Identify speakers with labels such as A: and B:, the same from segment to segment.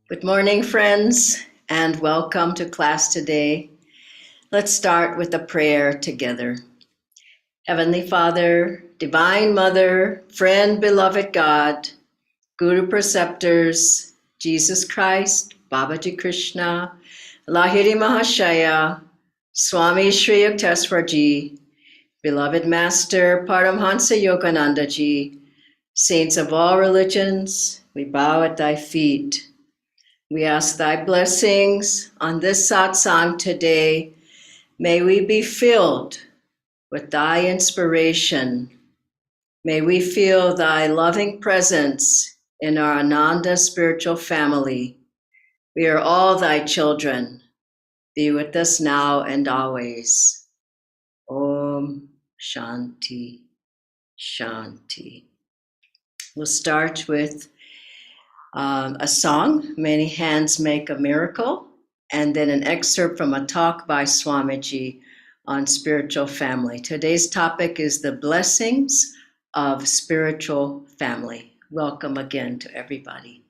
A: Good morning, friends, and welcome to class today. Let's start with a prayer together. Heavenly Father, Divine Mother, friend, beloved God, Guru Preceptors, Jesus Christ, Babaji Krishna, Lahiri Mahashaya, Swami Sri Yukteswarji, beloved Master Paramhansa Yogananda Ji, saints of all religions, we bow at thy feet. We ask thy blessings on this satsang today. May we be filled with thy inspiration. May we feel thy loving presence in our Ananda spiritual family. We are all thy children. Be with us now and always. Om Shanti Shanti. We'll start with a song, Many Hands Make a Miracle, and then an excerpt from a talk by Swamiji on spiritual family. Today's topic is the blessings of spiritual family. Welcome again to everybody.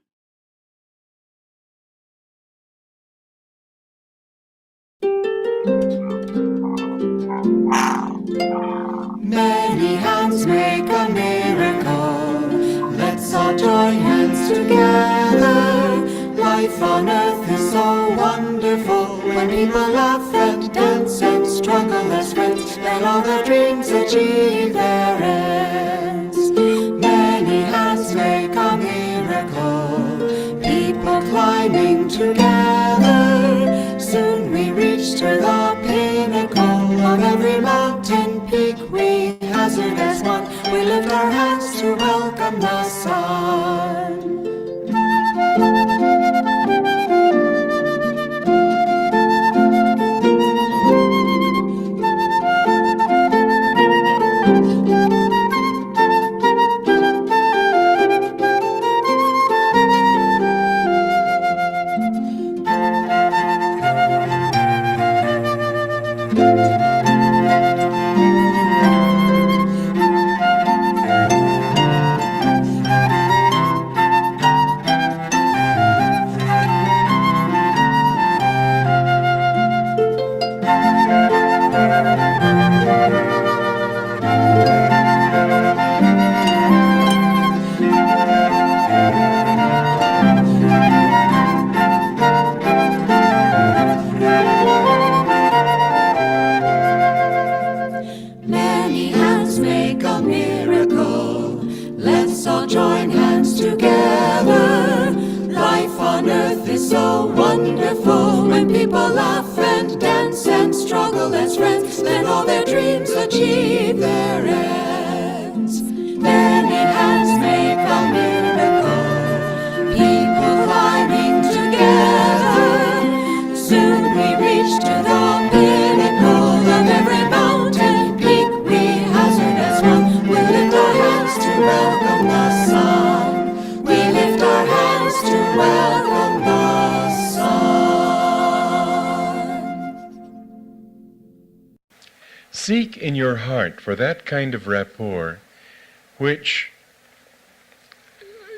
B: Many hands make a miracle. Let's all join hands together. Life on earth is so wonderful. When people laugh and dance and struggle as friends, let all their dreams achieve their ends. Many hands make a miracle. People climbing together. Soon we reach to the pinnacle of every mountain peak we hazard as one. We lift our hands to welcome the sun. Many hands make a miracle. Let's all join hands together. Life on earth is so wonderful. When people laugh and dance and struggle as friends, then all their dreams achieve their ends. Many hands make a miracle. People climbing together. Soon we reach to the pinnacle of every mountain peak we hazard as one. We lift our hands to welcome the sun. We lift our hands to welcome the sun.
C: Seek in your heart for that kind of rapport which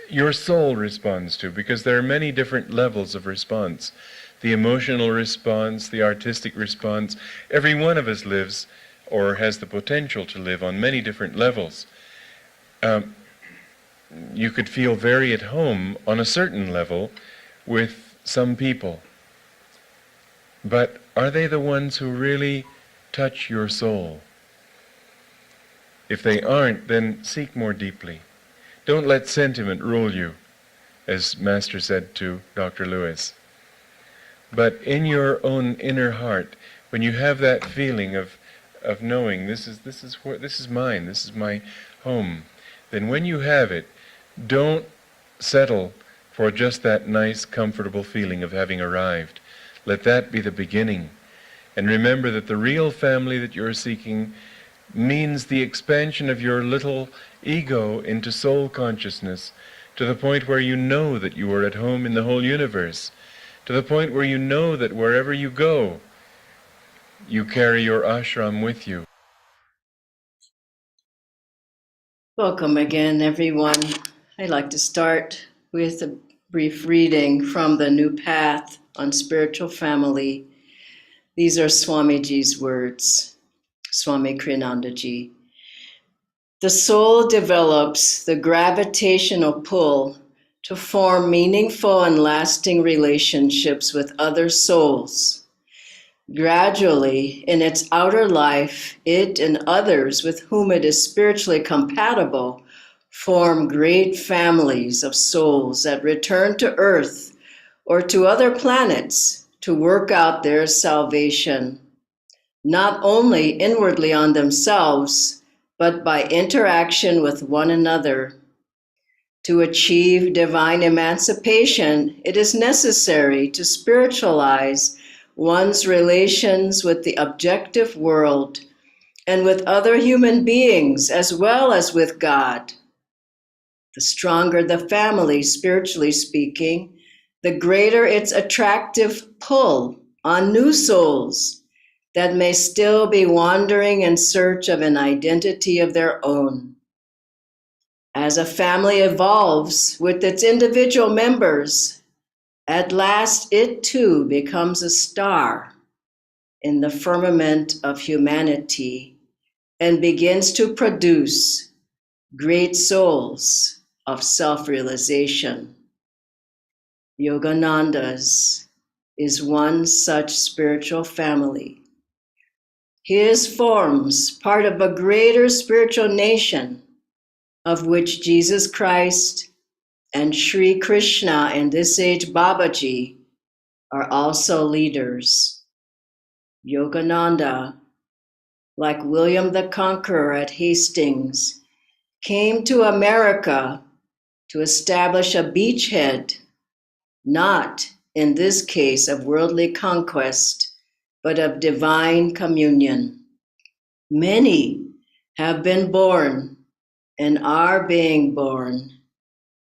C: your soul responds to, because there are many different levels of response. The emotional response, the artistic response. Every one of us lives or has the potential to live on many different levels. You could feel very at home on a certain level with some people. But are they the ones who really touch your soul? If they aren't, then seek more deeply. Don't let sentiment rule you, as Master said to Dr. Lewis. But in your own inner heart, when you have that feeling of knowing this is mine, this is my home, then when you have it, don't settle for just that nice, comfortable feeling of having arrived. Let that be the beginning. And remember that the real family that you're seeking means the expansion of your little ego into soul consciousness, to the point where you know that you are at home in the whole universe, to the point where you know that wherever you go, you carry your ashram with you.
A: Welcome again, everyone. I'd like to start with a brief reading from the New Path on Spiritual Family. These are Swamiji's words, Swami Kriyanandaji. The soul develops the gravitational pull to form meaningful and lasting relationships with other souls. Gradually, in its outer life, it and others with whom it is spiritually compatible form great families of souls that return to Earth or to other planets to work out their salvation, not only inwardly on themselves, but by interaction with one another. To achieve divine emancipation, it is necessary to spiritualize one's relations with the objective world and with other human beings as well as with God. The stronger the family, spiritually speaking, the greater its attractive pull on new souls that may still be wandering in search of an identity of their own. As a family evolves with its individual members, at last it too becomes a star in the firmament of humanity and begins to produce great souls of self-realization. Yogananda's is one such spiritual family. His forms part of a greater spiritual nation of which Jesus Christ and Sri Krishna in this age Babaji are also leaders. Yogananda, like William the Conqueror at Hastings, came to America to establish a beachhead, not in this case of worldly conquest, but of divine communion. Many have been born and are being born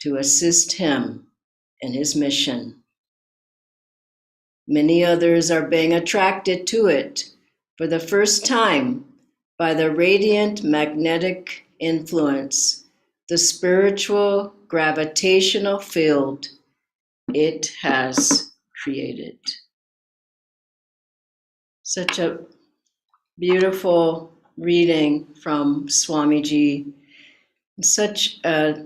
A: to assist him in his mission. Many others are being attracted to it for the first time by the radiant magnetic influence, the spiritual gravitational field it has created. Such a beautiful reading from Swamiji. Such a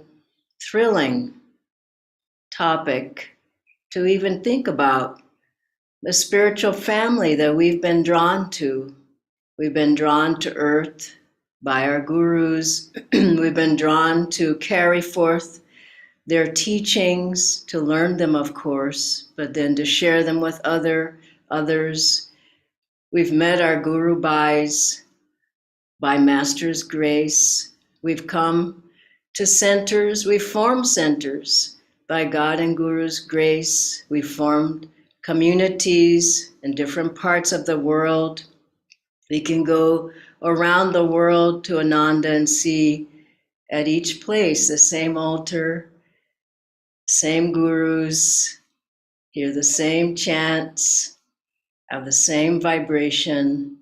A: thrilling topic to even think about. The spiritual family that we've been drawn to. We've been drawn to earth by our gurus. We've been drawn to carry forth their teachings, to learn them, of course, but then to share them with others. We've met our guru bhais by Master's grace. We've come to centers, we've formed centers by God and Guru's grace. We've formed communities in different parts of the world. We can go around the world to Ananda and see at each place the same altar, same gurus, hear the same chants, have the same vibration,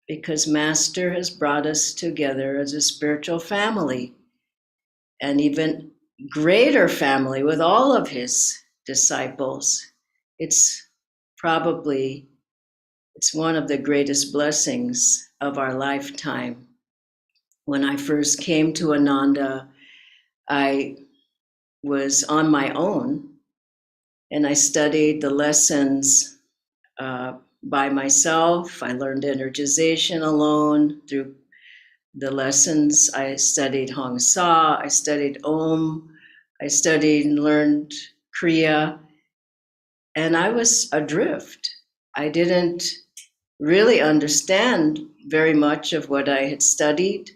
A: because Master has brought us together as a spiritual family, an even greater family with all of his disciples. It's one of the greatest blessings of our lifetime. When I first came to Ananda, I was on my own and I studied the lessons by myself. I learned energization alone through the lessons. I studied Hong Sa, I studied Om, I studied and learned Kriya, and I was adrift. I didn't really understand very much of what I had studied.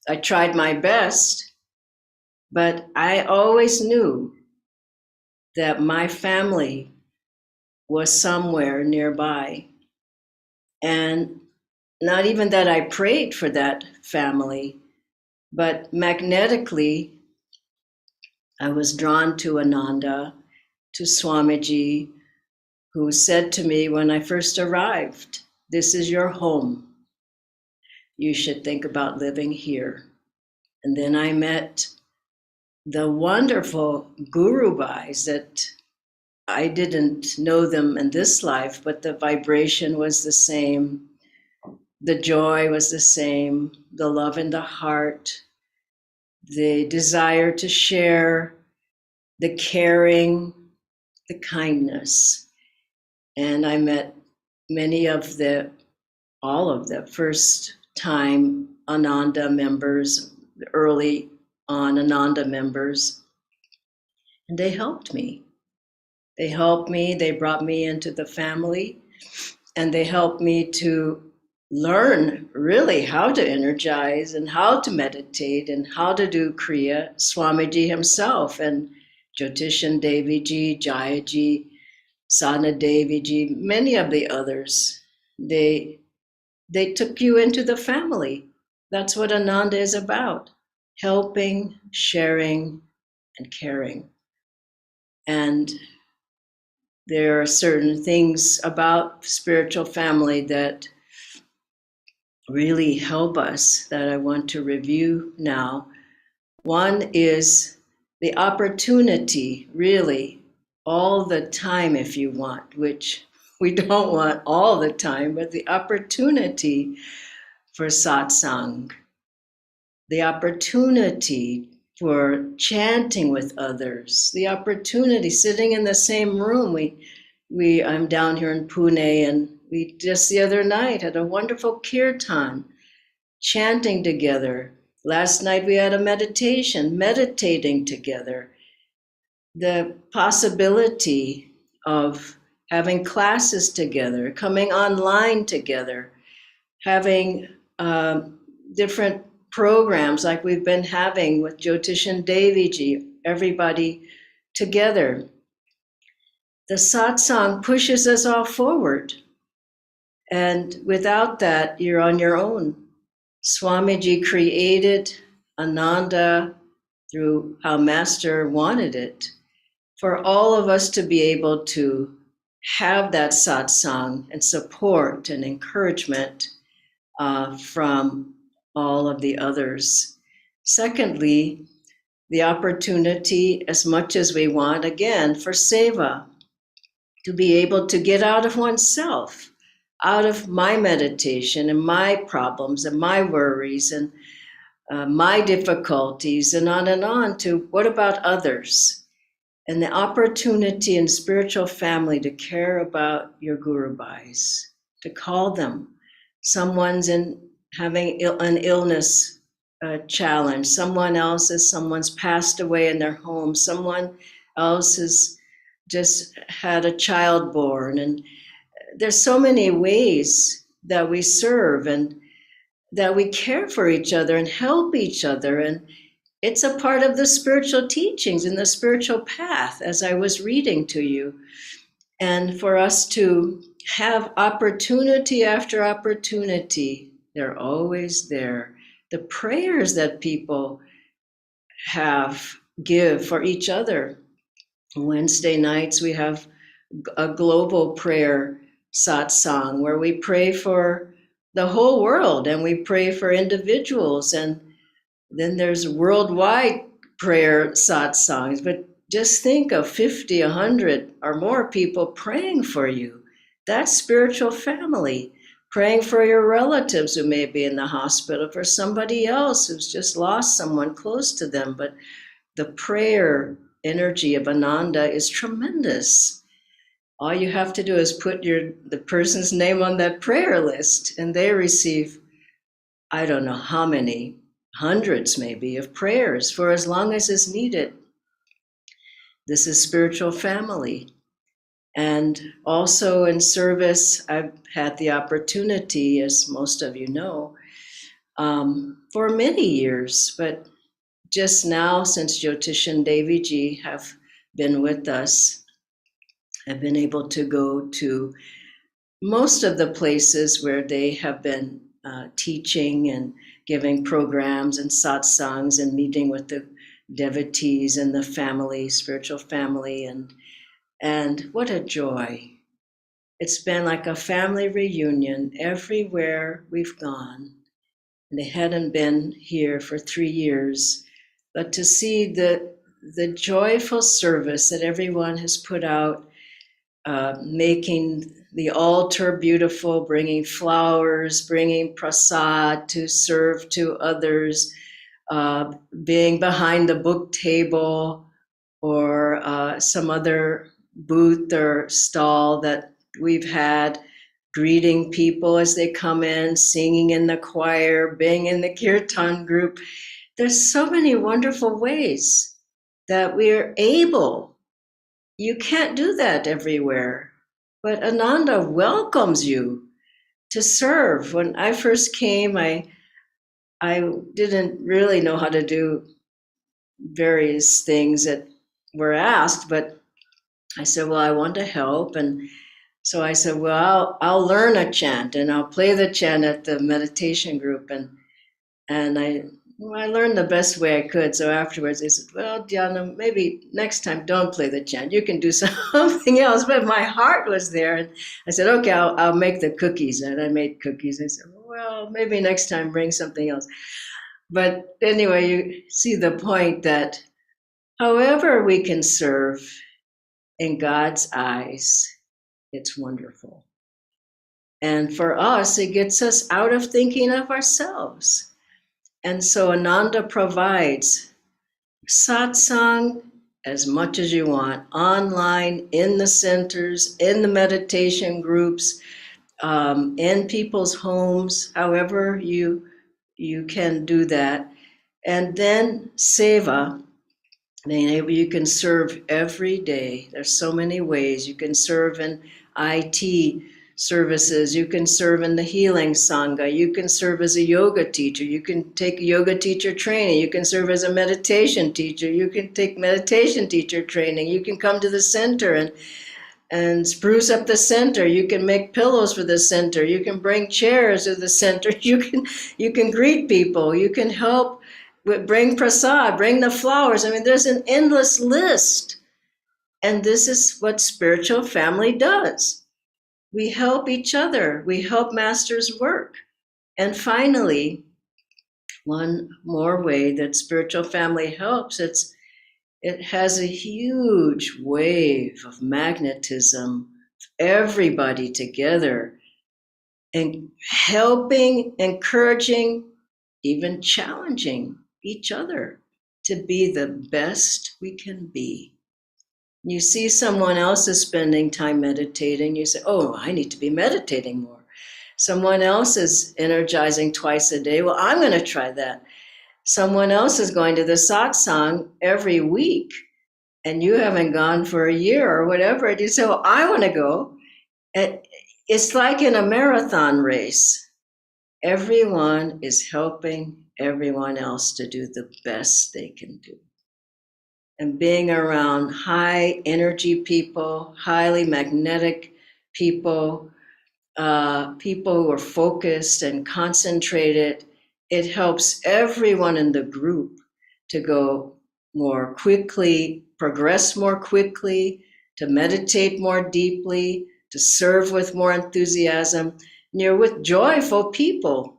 A: I tried my best, but I always knew that my family was somewhere nearby. And not even that I prayed for that family, but magnetically, I was drawn to Ananda, to Swamiji, who said to me when I first arrived, "This is your home. You should think about living here." And then I met the wonderful Guru Bhais that I didn't know them in this life, but the vibration was the same. The joy was the same, the love in the heart, the desire to share, the caring, the kindness. And I met all of the first time Ananda members, early on Ananda members, and they helped me. They brought me into the family, and they helped me to learn really how to energize and how to meditate and how to do Kriya. Swamiji himself and Jyotishan Devi Ji, Jayaji, Sadhana Devi Ji, many of the others, they took you into the family. That's what Ananda is about, helping, sharing, and caring. And there are certain things about spiritual family that really help us that I want to review now. One is the opportunity, really, all the time if you want, which we don't want all the time, but the opportunity for satsang, the opportunity for chanting with others, the opportunity sitting in the same room. I'm down here in Pune, and we just the other night had a wonderful kirtan, chanting together. Last night we had a meditation, meditating together. The possibility of having classes together, coming online together, having different programs like we've been having with Jyotishan Devi Ji, everybody together. The satsang pushes us all forward. And without that, you're on your own. Swamiji created Ananda through how Master wanted it, for all of us to be able to have that satsang and support and encouragement from all of the others. Secondly, the opportunity, as much as we want, again, for seva, to be able to get out of oneself, out of my meditation and my problems and my worries and my difficulties and on to what about others? And the opportunity in spiritual family to care about your Guru Bhais, to call them. Someone's having an illness challenge, someone's passed away in their home, someone else has just had a child born, and there's so many ways that we serve and that we care for each other and help each other. And it's a part of the spiritual teachings and the spiritual path, as I was reading to you. And for us to have opportunity after opportunity, they're always there. The prayers that people give for each other. Wednesday nights, we have a global prayer satsang where we pray for the whole world and we pray for individuals. And then there's worldwide prayer satsangs. But just think of 50, 100 or more people praying for you. That's spiritual family. Praying for your relatives who may be in the hospital, for somebody else who's just lost someone close to them. But the prayer energy of Ananda is tremendous. All you have to do is put the person's name on that prayer list, and they receive, I don't know how many, hundreds maybe, of prayers for as long as is needed. This is spiritual family. And also in service, I've had the opportunity, as most of you know, for many years, but just now, since Jyotishan Devi Ji have been with us, I've been able to go to most of the places where they have been teaching and giving programs and satsangs and meeting with the devotees and the family, spiritual family, and what a joy. It's been like a family reunion everywhere we've gone. And they hadn't been here for 3 years. but to see the joyful service that everyone has put out, making the altar beautiful, bringing flowers, bringing prasad to serve to others, being behind the book table or some other booth or stall that we've had, greeting people as they come in, singing in the choir, being in the kirtan group. There's so many wonderful ways that we're able. You can't do that everywhere. But Ananda welcomes you to serve. When I first came, I didn't really know how to do various things that were asked, but I said, well, I want to help. And so I said, well, I'll learn a chant and I'll play the chant at the meditation group. And I learned the best way I could. So afterwards they said, well, Dhyana, maybe next time don't play the chant. You can do something else. But my heart was there. And I said, okay, I'll make the cookies. And I made cookies. I said, well, maybe next time bring something else. But anyway, you see the point that however we can serve in God's eyes, it's wonderful. And for us, it gets us out of thinking of ourselves. And so Ananda provides satsang as much as you want, online, in the centers, in the meditation groups, in people's homes, however you can do that. And then seva, you can serve every day. There's so many ways. You can serve in IT services. You can serve in the healing sangha. You can serve as a yoga teacher. You can take yoga teacher training. You can serve as a meditation teacher. You can take meditation teacher training. You can come to the center and spruce up the center. You can make pillows for the center. You can bring chairs to the center. You can greet people. You can help bring prasad, bring the flowers. I mean, there's an endless list. And this is what spiritual family does. We help each other. We help masters work. And finally, one more way that spiritual family helps, it has a huge wave of magnetism, everybody together, and helping, encouraging, even challenging each other to be the best we can be. You see someone else is spending time meditating, you say, oh, I need to be meditating more. Someone else is energizing twice a day. Well, I'm going to try that. Someone else is going to the satsang every week, and you haven't gone for a year or whatever. And you say, well, I want to go. It's like in a marathon race. Everyone is helping everyone else to do the best they can do. And being around high energy people, highly magnetic people, people who are focused and concentrated, it helps everyone in the group to go more quickly, progress more quickly, to meditate more deeply, to serve with more enthusiasm. And you're with joyful people,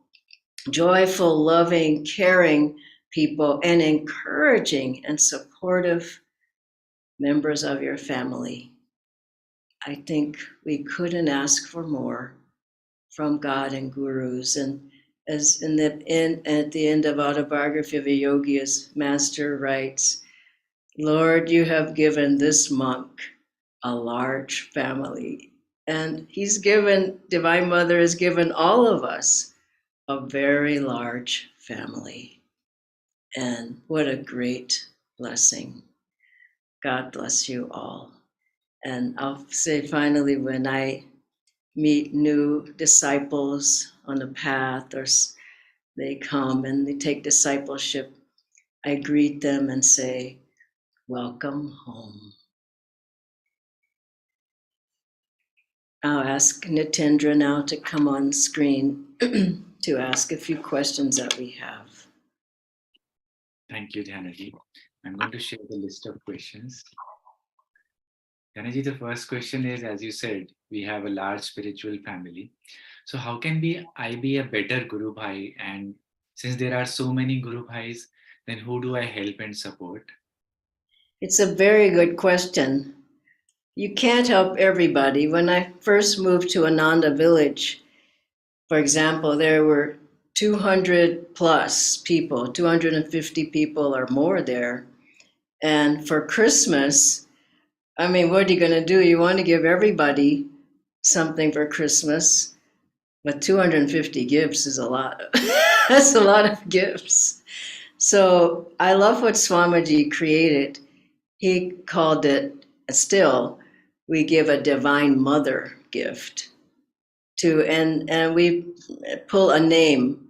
A: joyful, loving, caring people, and encouraging and supportive members of your family. I think we couldn't ask for more from God and gurus. And as at the end of Autobiography of a Yogi, as Master writes, Lord, you have given this monk a large family. And Divine Mother has given all of us a very large family. And what a great blessing. God bless you all. And I'll say finally, when I meet new disciples on the path, or they come and they take discipleship, I greet them and say, welcome home. I'll ask Nitendra now to come on screen to ask a few questions that we have.
D: Thank you, Dhyanaji. I'm going to share the list of questions. Dhyanaji, the first question is, as you said, we have a large spiritual family. So how can I be a better Guru Bhai? And since there are so many Guru Bhais, then who do I help and support?
A: It's a very good question. You can't help everybody. When I first moved to Ananda village, for example, there were 200 plus people, 250 people or more there. And for Christmas, I mean, what are you going to do? You want to give everybody something for Christmas, but 250 gifts is a lot. That's a lot of gifts. So I love what Swamiji created. He called it, still, we give a divine mother gift to, and we pull a name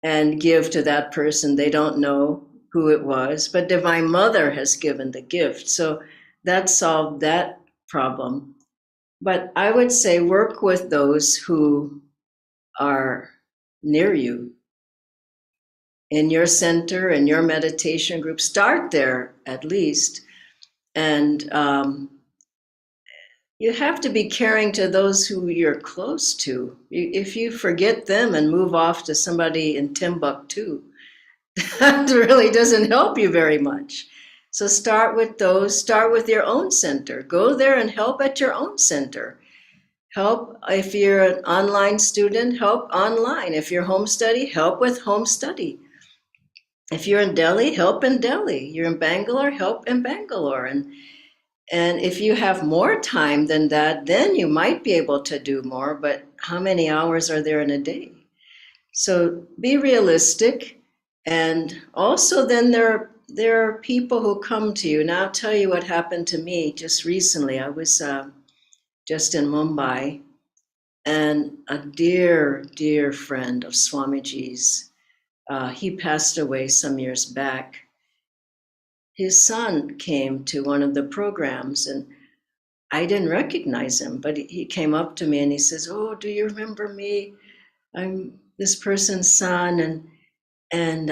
A: and give to that person. They don't know who it was, but divine mother has given the gift. So that solved that problem. But I would say work with those who are near you in your center, in your meditation group. Start there at least. And you have to be caring to those who you're close to. If you forget them and move off to somebody in Timbuktu, that really doesn't help you very much. So start with those, start with your own center. Go there and help at your own center. Help if you're an online student, help online. If you're home study, help with home study. If you're in Delhi, help in Delhi. You're in Bangalore, help in Bangalore. And if you have more time than that, then you might be able to do more, but how many hours are there in a day? So be realistic. And also then there are people who come to you. Now I'll tell you what happened to me just recently. I was just in Mumbai, and a dear, dear friend of Swamiji's, he passed away some years back. His son came to one of the programs, and I didn't recognize him, but he came up to me and he says, "Oh, do you remember me? I'm this person's son." And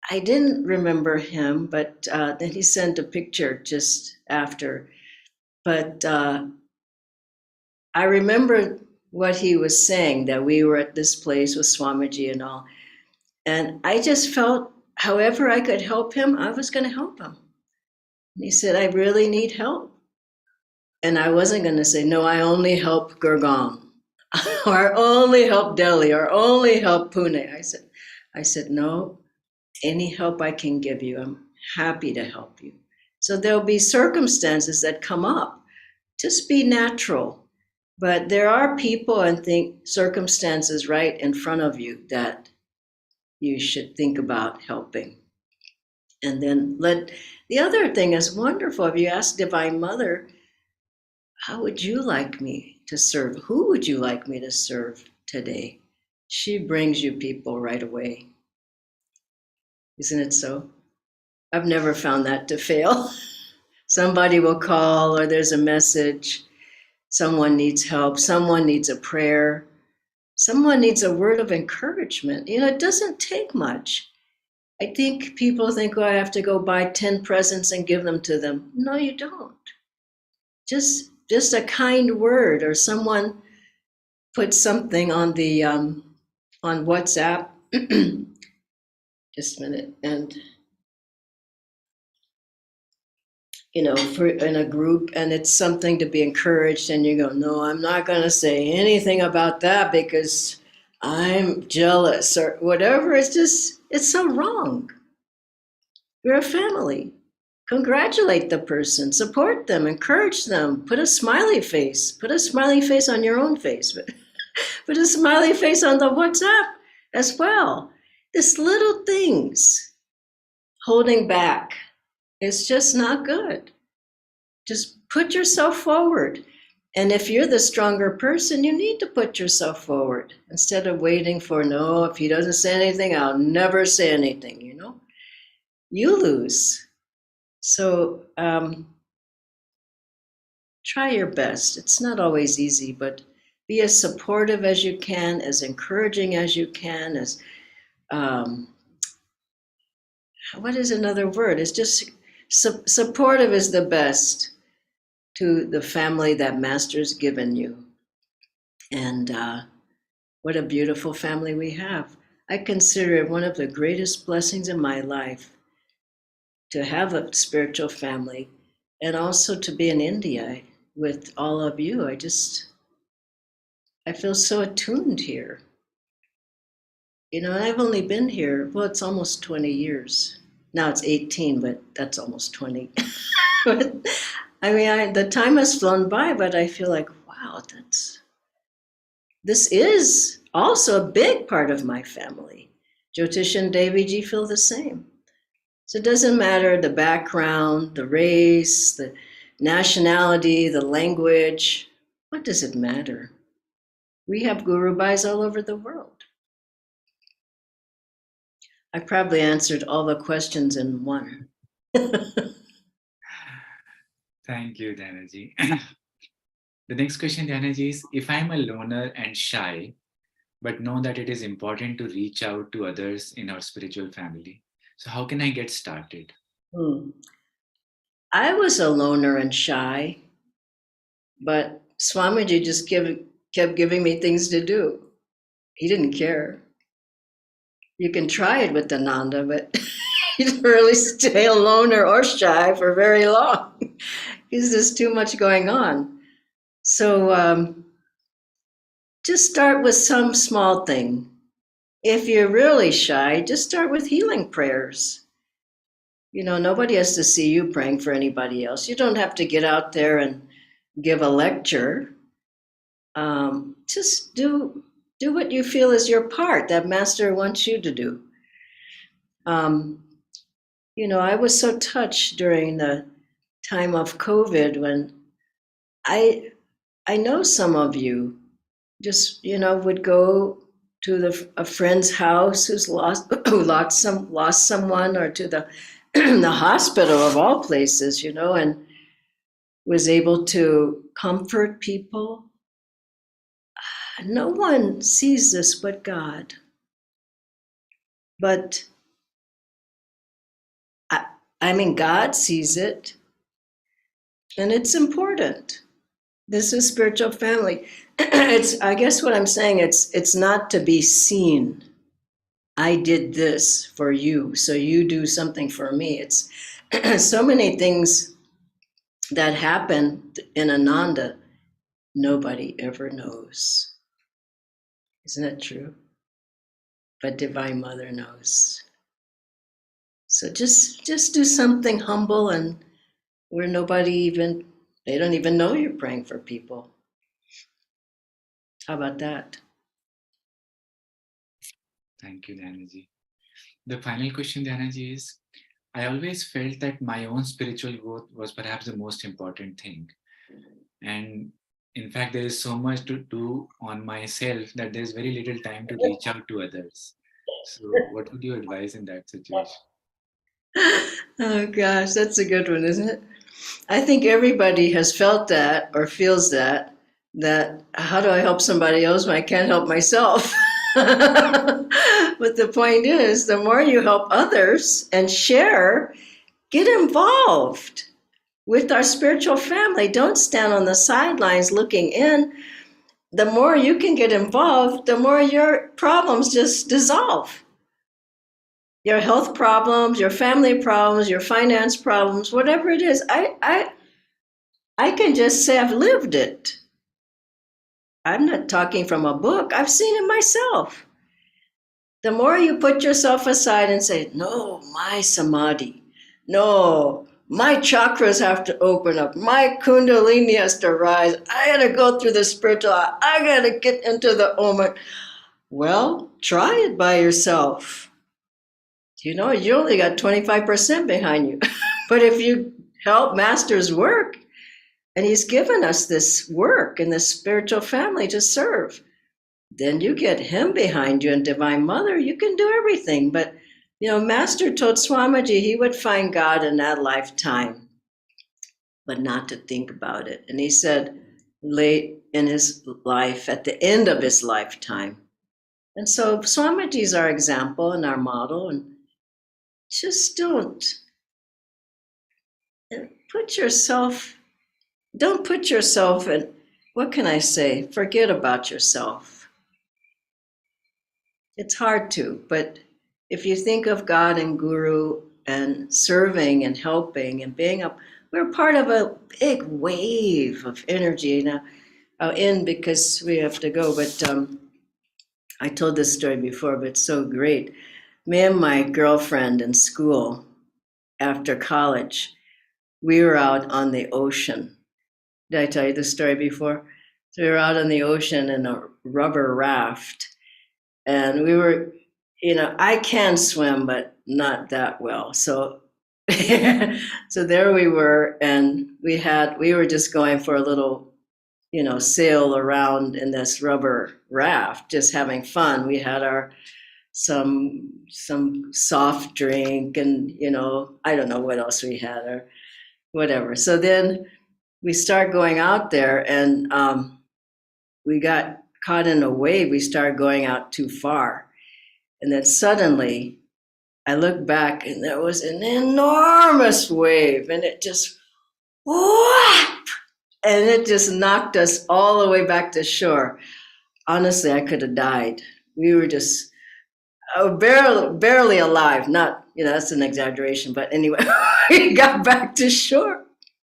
A: I didn't remember him, but then he sent a picture just after. But I remember what he was saying, that we were at this place with Swamiji and all. And I just felt however I could help him, I was going to help him. And he said, "I really need help." And I wasn't going to say, "No, I only help Gurgaon," or "I only help Delhi," or "only help Pune." I said, "No, any help I can give you, I'm happy to help you." So there'll be circumstances that come up. Just be natural. But there are people and circumstances right in front of you that you should think about helping. And then the other thing is wonderful. If you ask Divine Mother, how would you like me to serve? Who would you like me to serve today? She brings you people right away. Isn't it so? I've never found that to fail. Somebody will call, or there's a message. Someone needs help. Someone needs a prayer. Someone needs a word of encouragement. It doesn't take much. I think people think, "Oh, I have to go buy 10 presents and give them to them." No, you don't. Just a kind word, or someone put something on the on WhatsApp. Just a minute. And for in a group, and it's something to be encouraged, and you go, "No, I'm not going to say anything about that because I'm jealous," or whatever. It's so wrong. You're a family. Congratulate the person, support them, encourage them, put a smiley face. Put a smiley face on your own face, but put a smiley face on the WhatsApp as well. These little things, holding back, it's just not good. Just put yourself forward. And if you're the stronger person, you need to put yourself forward instead of waiting for, "No, if he doesn't say anything, I'll never say anything," You lose. So try your best. It's not always easy, but be as supportive as you can, as encouraging as you can, as what is another word? It's just supportive is the best to the family that Master's given you. And what a beautiful family we have. I consider it one of the greatest blessings in my life to have a spiritual family and also to be in India with all of you. I feel so attuned here. And I've only been here, well, it's almost 20 years. Now it's 18, but that's almost 20. But, the time has flown by, but I feel like, wow, this is also a big part of my family. Jyotish and Daviji feel the same. So it doesn't matter the background, the race, the nationality, the language. What does it matter? We have Guru Bhais all over the world. I probably answered all the questions in one.
D: Thank you, Dhyanaji. The next question, Dhyanaji, is if I'm a loner and shy, but know that it is important to reach out to others in our spiritual family, so how can I get started?
A: I was a loner and shy, but Swamiji just kept giving me things to do. He didn't care. You can try it with Ananda, but you don't really stay a loner or shy for very long because there's too much going on. So just start with some small thing. If you're really shy, just start with healing prayers. Nobody has to see you praying for anybody else. You don't have to get out there and give a lecture. Just do what you feel is your part that Master wants you to do. I was so touched during the time of COVID when I know some of you just would go to a friend's house who lost someone, or to the the hospital of all places, and was able to comfort people. No one sees this but God. But God sees it, and it's important. This is spiritual family. I guess what I'm saying, it's not to be seen. I did this for you, so you do something for me. It's so many things that happen in Ananda, nobody ever knows. Isn't it true? But Divine Mother knows. So just do something humble and where they don't even know you're praying for people. How about that?
D: Thank you, Dhyanaji. The final question, Dhyanaji, is I always felt that my own spiritual growth was perhaps the most important thing. And in fact, there is so much to do on myself that there's very little time to reach out to others. So, what would you advise in that situation?
A: Oh gosh, that's a good one, isn't it? I think everybody has felt that or feels that how do I help somebody else when I can't help myself? But the point is, the more you help others and share, get involved with our spiritual family. Don't stand on the sidelines looking in. The more you can get involved, the more your problems just dissolve. Your health problems, your family problems, your finance problems, whatever it is, I can just say I've lived it. I'm not talking from a book. I've seen it myself. The more you put yourself aside and say, no, my samadhi, no, my chakras have to open up, my kundalini has to rise, I gotta go through the spiritual, I gotta get into the Om. Well, try it by yourself. You only got 25% behind you. But if you help Master's work, and he's given us this work in this spiritual family to serve, then you get him behind you and Divine Mother, you can do everything. But, Master told Swamiji he would find God in that lifetime, but not to think about it. And he said late in his life, at the end of his lifetime. And so Swamiji is our example and our model. And just don't put yourself in, what can I say? Forget about yourself. it's hard to, but if you think of God and Guru and serving and helping and being up, we're part of a big wave of energy. Now, I'll end because we have to go, but I told this story before, but it's so great. Me and my girlfriend in school after college, we were out on the ocean. Did I tell you this story before? So we were out on the ocean in a rubber raft, and we were, I can swim, but not that well. So, so there we were, and we were just going for a little, sail around in this rubber raft, just having fun. We had our some soft drink, and I don't know what else we had or whatever. So then we start going out there, and we got caught in a wave. We started going out too far, and then suddenly I looked back, and there was an enormous wave, and it just whap, and it just knocked us all the way back to shore. Honestly, I could have died. We were just barely alive. Not, that's an exaggeration, but anyway, we got back to shore.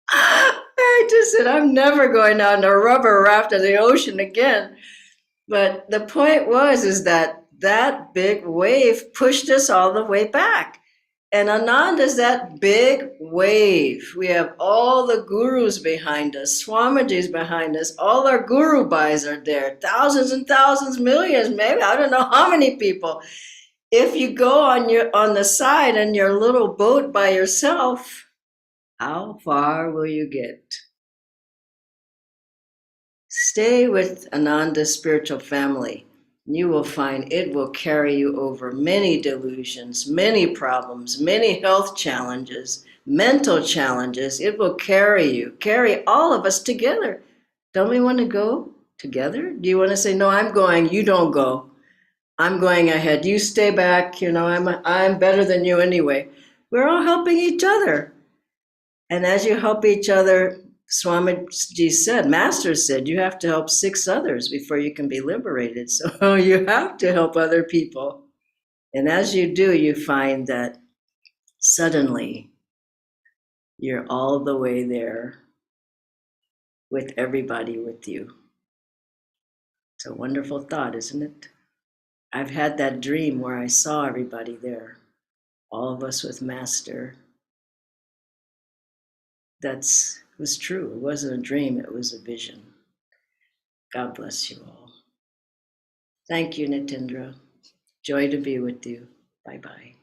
A: I just said, I'm never going on a rubber raft in the ocean again. But the point is that big wave pushed us all the way back. And Anand is that big wave. We have all the gurus behind us, Swamiji's behind us, all our guru bhais are there, thousands and thousands, millions, maybe, I don't know how many people. If you go on the side in your little boat by yourself, how far will you get? Stay with Ananda's spiritual family. You will find it will carry you over many delusions, many problems, many health challenges, mental challenges. It will carry all of us together. Don't we want to go together? Do you want to say, no, I'm going, you don't go. I'm going ahead, you stay back, I'm better than you anyway. We're all helping each other. And as you help each other, Swamiji said, Master said, you have to help 6 others before you can be liberated. So you have to help other people. And as you do, you find that suddenly you're all the way there with everybody with you. It's a wonderful thought, isn't it? I've had that dream where I saw everybody there, all of us with Master. That was true. It wasn't a dream, it was a vision. God bless you all. Thank you, Nitendra. Joy to be with you. Bye-bye.